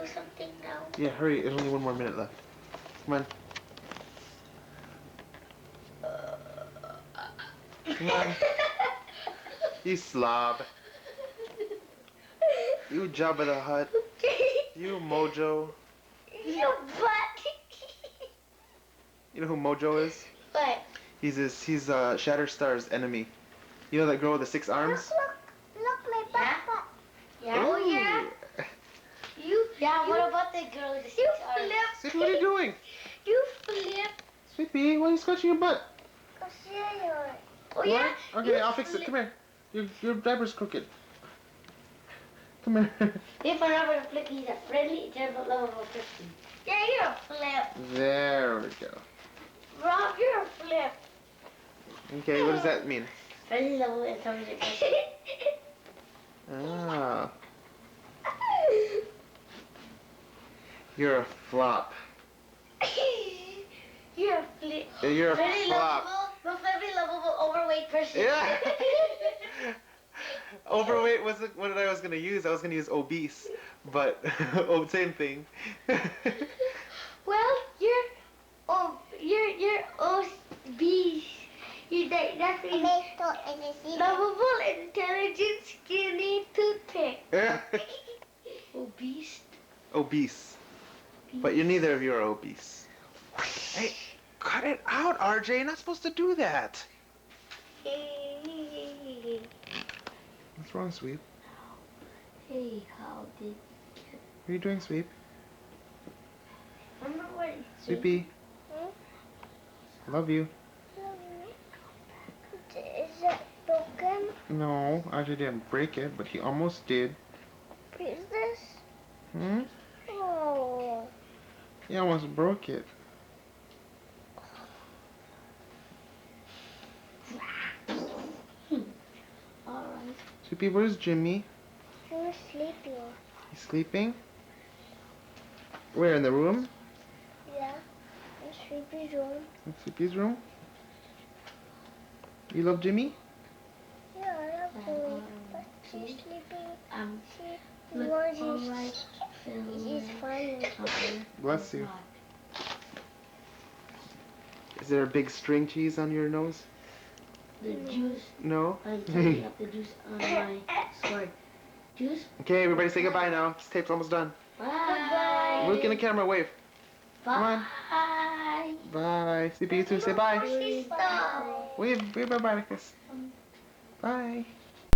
something now. Yeah, hurry. There's only 1 more minute left. Come on. Come on. You slob. You Jabba the Hutt. You Mojo. Your butt. You know who Mojo is? What? He's Shatterstar's enemy. You know that girl with the 6 arms? Look, my butt. Yeah. Ooh. Oh yeah. What about the girl with the 6 arms? Sweepy, what are you doing? You flip. Sweepy, why are you scratching your butt? Oh yeah. What? Okay, I'll fix it. Come here. Your diaper's crooked. Come here. If I'm not flip, he's a friendly, gentle, lovable person. Yeah, you're a flip. There we go. Rob, you're a flip. Okay, what does that mean? Friendly, lovable, intelligent person. Ah. You're a flop. You're a flip. You're a Very flop. Very lovable, overweight person. Yeah. Overweight wasn't what I was gonna use. I was gonna use obese, but same thing. Well, you're obese. That means lovable, intelligent, skinny, toothpick. Obese. Obese. But neither of you are obese. Hey, cut it out, RJ. You're not supposed to do that. What's wrong, Sweep? Hey, how did... What are you doing, Sweep? Remember what... Sweepy. Love you. Is it broken? No, RJ didn't break it, but he almost did. Is this? Hmm? Oh. He almost broke it. Alright. Sweepy, where's Jimmy? He was sleeping. He's sleeping? Where, in the room? Yeah. In Sweepy's room. In Sweepy's room? You love Jimmy? Yeah, I love Jimmy. But she's sleeping. He's funny. Bless you. Is there a big string cheese on your nose? The juice. No? I'm taking up the juice on my sword. Juice? Okay, everybody say goodbye now. This tape's almost done. Bye. Look in the camera, wave. Bye. Come on. Bye. Sleepy, you too, say bye. Bye. Wave bye-bye like this. Bye.